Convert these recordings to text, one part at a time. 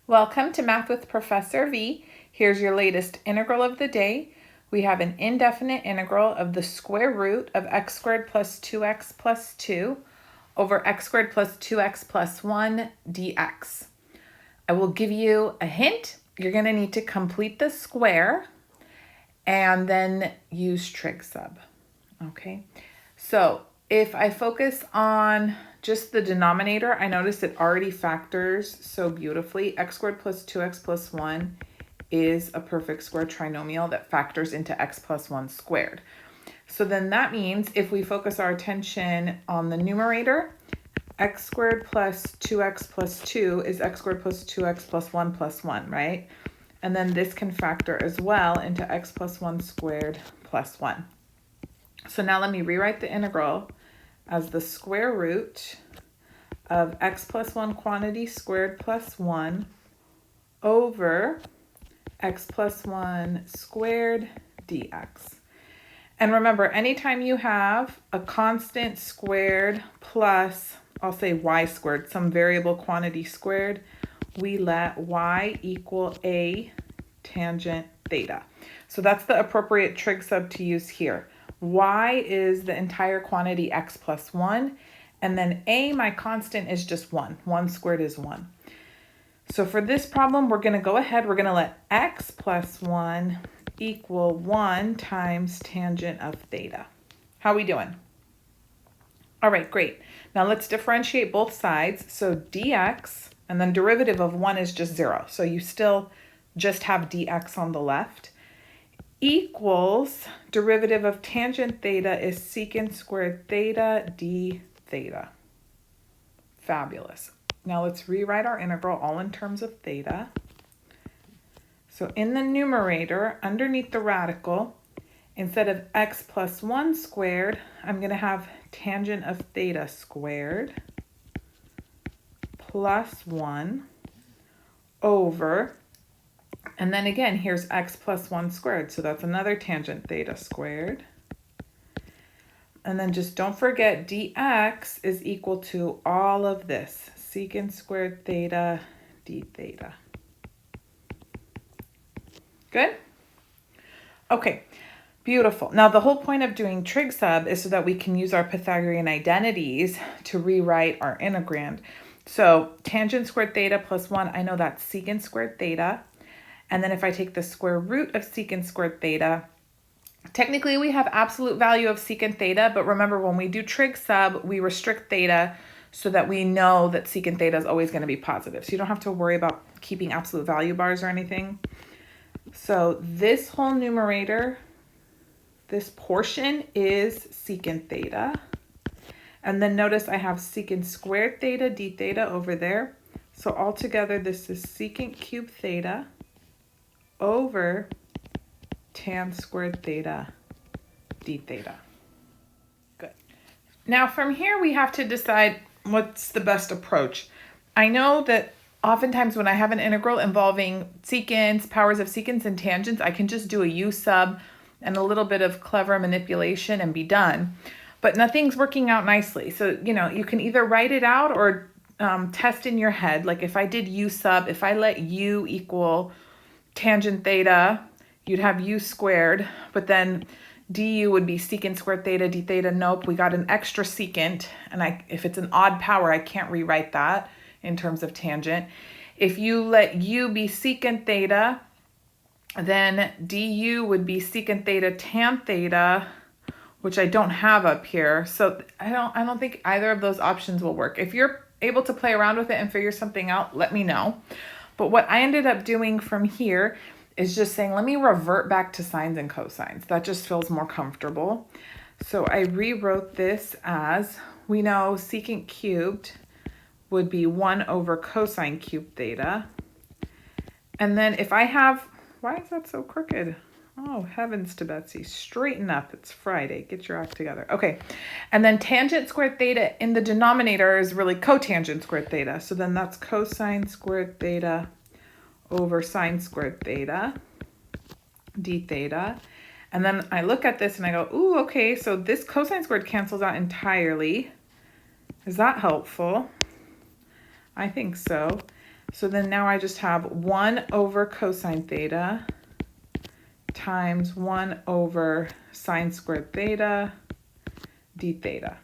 Welcome to Math with Professor V. Here's your latest integral of the day. We have an indefinite integral of the square root of x squared plus 2x plus 2 over x squared plus 2x plus 1 dx. I will give you a hint. You're going to need to complete the square and then use trig sub. Okay, so if I focus on just the denominator, I notice it already factors so beautifully. X squared plus 2x plus 1 is a perfect square trinomial that factors into x plus 1 squared. So then that means if we focus our attention on the numerator, x squared plus 2x plus 2 is x squared plus 2x plus 1, right? And then this can factor as well into x plus 1 squared plus 1. So now let me rewrite the integral as the square root of x plus 1 quantity squared plus 1 over x plus 1 squared dx. And remember, anytime you have a constant squared plus, I'll say y squared, some variable quantity squared, we let y equal a tangent theta. So that's the appropriate trig sub to use here. Y is the entire quantity x plus 1, and then a, my constant, is just 1. 1 squared is 1. So for this problem, we're going to go ahead, we're going to let x plus 1 equal 1 times tangent of theta. How are we doing? All right, great. Now let's differentiate both sides. So dx, and then derivative of 1 is just 0. So you still just have dx on the left, equals derivative of tangent theta is secant squared theta d theta. Fabulous. Now let's rewrite our integral all in terms of theta. So in the numerator, underneath the radical, instead of x plus 1 squared, I'm going to have tangent of theta squared plus 1 over, and then again, here's x plus 1 squared, so that's another tangent theta squared. And then just don't forget dx is equal to all of this, secant squared theta d theta. Good? Okay, beautiful. Now the whole point of doing trig sub is so that we can use our Pythagorean identities to rewrite our integrand. So tangent squared theta plus 1, I know that's secant squared theta. And then if I take the square root of secant squared theta, technically we have absolute value of secant theta, but remember when we do trig sub, we restrict theta so that we know that secant theta is always going to be positive. So you don't have to worry about keeping absolute value bars or anything. So this whole numerator, this portion is secant theta. And then notice I have secant squared theta d theta over there. So altogether this is secant cubed theta over tan squared theta d theta. Good. Now from here we have to decide what's the best approach. I know that oftentimes when I have an integral involving secants, powers of secants, and tangents, I can just do a u sub and a little bit of clever manipulation and be done. But nothing's working out nicely. So, you can either write it out or test in your head. Like if I did u sub, if I let u equal tangent theta, you'd have u squared, but then du would be secant squared theta d theta. Nope, we got an extra secant, and if it's an odd power, I can't rewrite that in terms of tangent. If you let u be secant theta, then du would be secant theta tan theta, which I don't have up here. So I don't think either of those options will work. If you're able to play around with it and figure something out, let me know. But what I ended up doing from here is just saying, let me revert back to sines and cosines. That just feels more comfortable. So I rewrote this as, we know secant cubed would be 1 over cosine cubed theta. And then if I have, why is that so crooked? Oh, heavens to Betsy, straighten up. It's Friday. Get your act together. Okay. And then tangent squared theta in the denominator is really cotangent squared theta. So then that's cosine squared theta over sine squared theta d theta. And then I look at this and I go, ooh, okay, so this cosine squared cancels out entirely. Is that helpful? I think so. So then now I just have 1 over cosine theta times 1 over sine squared theta d theta.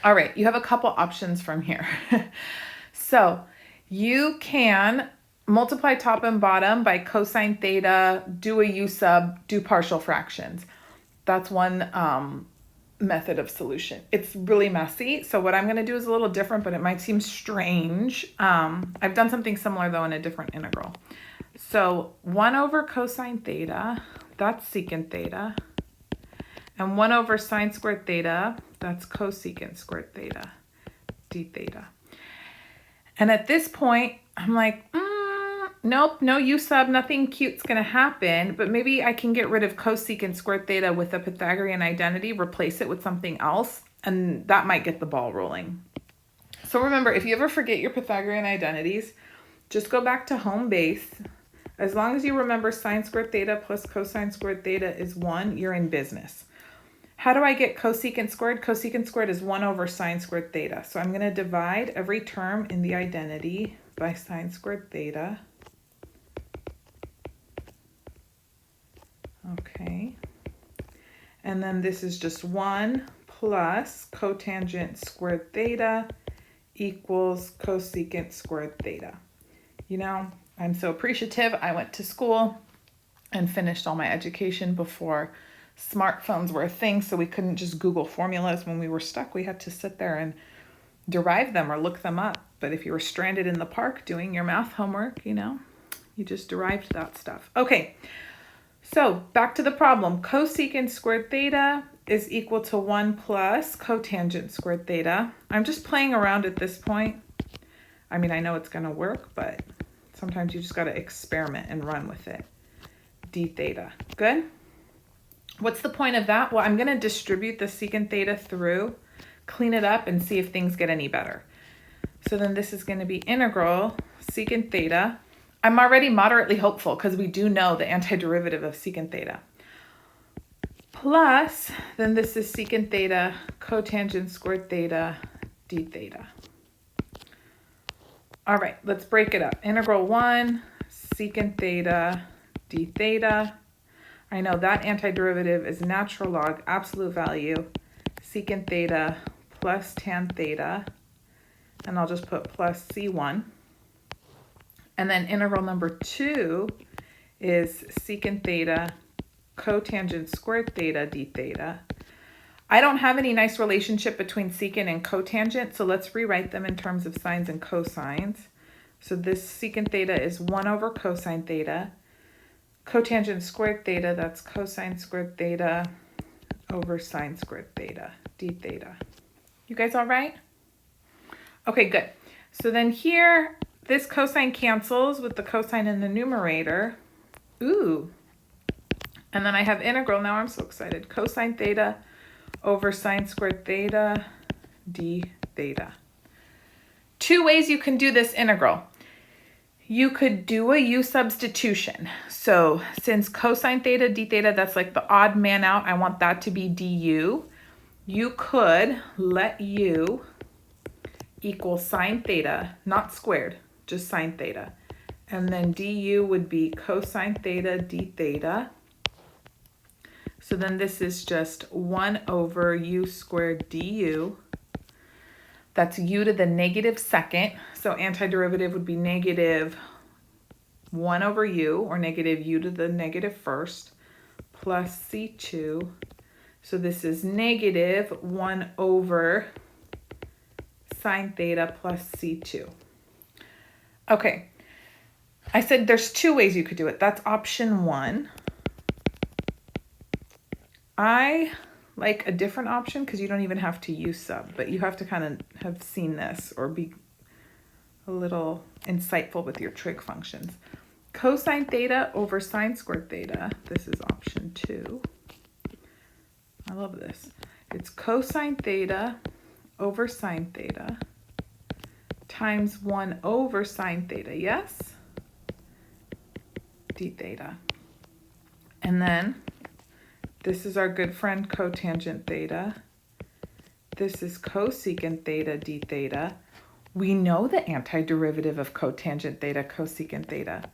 All right, you have a couple options from here. So you can multiply top and bottom by cosine theta, do a u sub, do partial fractions. That's one method of solution. It's really messy. So what I'm going to do is a little different, but it might seem strange. I've done something similar though in a different integral. So 1 over cosine theta, that's secant theta. And 1 over sine squared theta, that's cosecant squared theta, d theta. And at this point, I'm like, nope, no u sub, nothing cute's going to happen. But maybe I can get rid of cosecant squared theta with a Pythagorean identity, replace it with something else, and that might get the ball rolling. So remember, if you ever forget your Pythagorean identities, just go back to home base. As long as you remember sine squared theta plus cosine squared theta is 1, you're in business. How do I get cosecant squared? Cosecant squared is 1 over sine squared theta. So I'm going to divide every term in the identity by sine squared theta. Okay. And then this is just 1 plus cotangent squared theta equals cosecant squared theta. You know, I'm so appreciative. I went to school and finished all my education before smartphones were a thing, so we couldn't just Google formulas when we were stuck. We had to sit there and derive them or look them up. But if you were stranded in the park doing your math homework, you know, you just derived that stuff. Okay, so back to the problem. Cosecant squared theta is equal to 1 plus cotangent squared theta. I'm just playing around at this point. I mean, I know it's going to work, but sometimes you just got to experiment and run with it. D theta. Good? What's the point of that? Well, I'm going to distribute the secant theta through, clean it up, and see if things get any better. So then this is going to be integral secant theta. I'm already moderately hopeful because we do know the antiderivative of secant theta. Plus, then this is secant theta cotangent squared theta d theta. All right, let's break it up. Integral 1 secant theta d theta. I know that antiderivative is natural log absolute value secant theta plus tan theta, and I'll just put plus C1. And then integral number 2 is secant theta cotangent squared theta d theta. I don't have any nice relationship between secant and cotangent, so let's rewrite them in terms of sines and cosines. So this secant theta is 1 over cosine theta. Cotangent squared theta, that's cosine squared theta over sine squared theta, d theta. You guys all right? Okay, good. So then here, this cosine cancels with the cosine in the numerator. Ooh. And then I have integral, now I'm so excited, cosine theta over sine squared theta d theta. 2 ways you can do this integral. You could do a u substitution. So since cosine theta d theta, that's like the odd man out, I want that to be du. You could let u equal sine theta, not squared, just sine theta. And then du would be cosine theta d theta. So then this is just 1 over u squared du. That's u to the negative second. So antiderivative would be negative 1 over u, or negative u to the negative first, plus c2. So this is negative 1 over sine theta plus c2. Okay, I said there's 2 ways you could do it. That's option 1. I like a different option because you don't even have to use sub, but you have to kind of have seen this or be a little insightful with your trig functions. Cosine theta over sine squared theta, this is option 2. I love this. It's cosine theta over sine theta times 1 over sine theta, yes? D theta. And then this is our good friend cotangent theta. This is cosecant theta d theta. We know the antiderivative of cotangent theta, cosecant theta.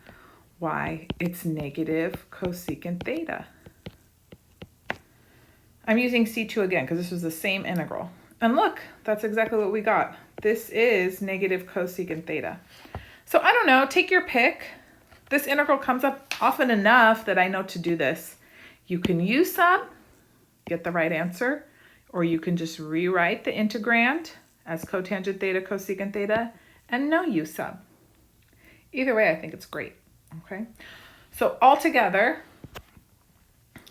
Why? It's negative cosecant theta. I'm using C2 again because this was the same integral. And look, that's exactly what we got. This is negative cosecant theta. So I don't know, take your pick. This integral comes up often enough that I know to do this. You can use sub, get the right answer, or you can just rewrite the integrand as cotangent theta, cosecant theta, and no u sub. Either way, I think it's great, okay? So altogether,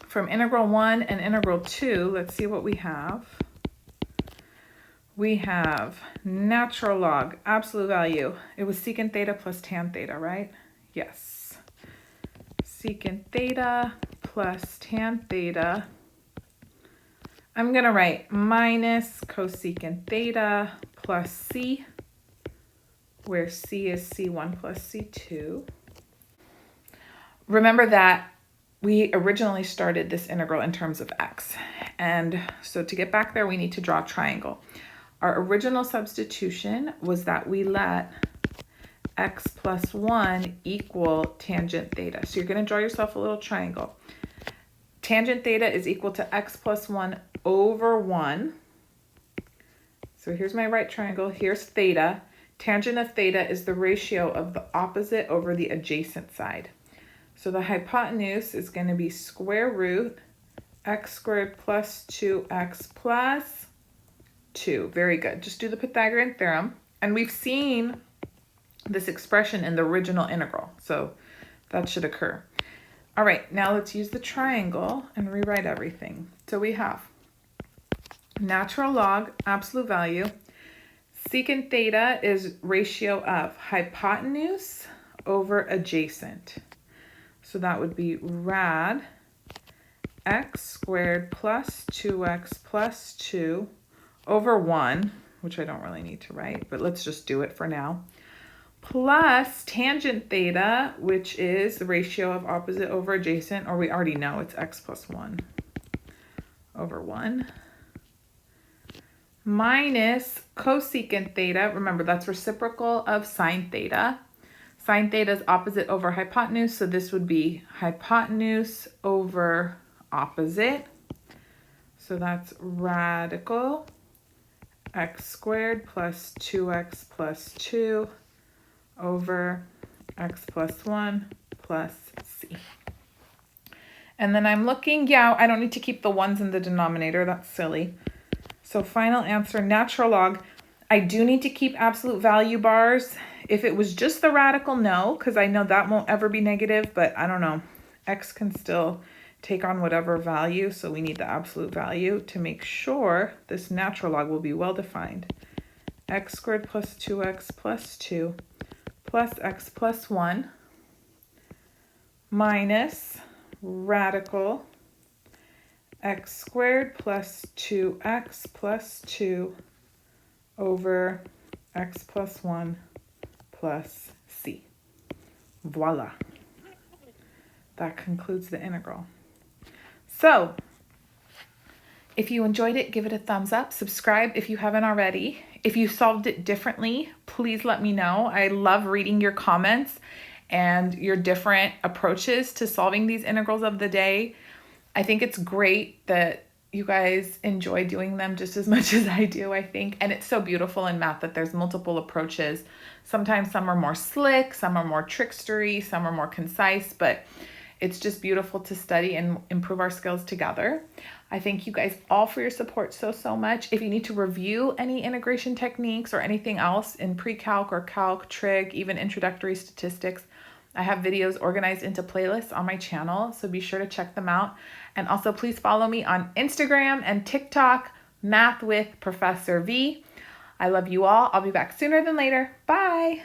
from integral 1 and integral 2, let's see what we have. We have natural log, absolute value. It was secant theta plus tan theta, right? Yes. Secant theta plus tan theta. I'm going to write minus cosecant theta plus c, where c is c1 plus c2. Remember that we originally started this integral in terms of x. And so to get back there, we need to draw a triangle. Our original substitution was that we let x plus 1 equal tangent theta. So you're going to draw yourself a little triangle. Tangent theta is equal to x plus 1 over 1. So here's my right triangle. Here's theta. Tangent of theta is the ratio of the opposite over the adjacent side. So the hypotenuse is going to be square root x squared plus 2x plus 2. Very good. Just do the Pythagorean theorem. And we've seen this expression in the original integral. So that should occur. All right, now let's use the triangle and rewrite everything. So we have natural log, absolute value. Secant theta is ratio of hypotenuse over adjacent. So that would be rad x squared plus 2x plus 2 over 1, which I don't really need to write, but let's just do it for now, plus tangent theta, which is the ratio of opposite over adjacent, or we already know it's x plus 1 over 1, minus cosecant theta. Remember, that's reciprocal of sine theta. Sine theta is opposite over hypotenuse, so this would be hypotenuse over opposite. So that's radical x squared plus 2x plus 2 over x plus 1 plus c. And then I'm looking, yeah, I don't need to keep the ones in the denominator. That's silly. So final answer, natural log. I do need to keep absolute value bars. If it was just the radical, no, because I know that won't ever be negative, but I don't know. X can still take on whatever value, so we need the absolute value to make sure this natural log will be well defined. X squared plus 2x plus 2 plus x plus 1 minus radical x squared plus 2x plus 2 over x plus 1 plus c. Voila. That concludes the integral. So, if you enjoyed it, give it a thumbs up. Subscribe if you haven't already. If you solved it differently, please let me know. I love reading your comments and your different approaches to solving these integrals of the day. I think it's great that you guys enjoy doing them just as much as I do, I think. And it's so beautiful in math that there's multiple approaches. Sometimes some are more slick, some are more trickstery, some are more concise, but it's just beautiful to study and improve our skills together. I thank you guys all for your support so much. If you need to review any integration techniques or anything else in pre-calc or calc, trig, even introductory statistics, I have videos organized into playlists on my channel, so be sure to check them out. And also please follow me on Instagram and TikTok, Math with Professor V. I love you all. I'll be back sooner than later. Bye.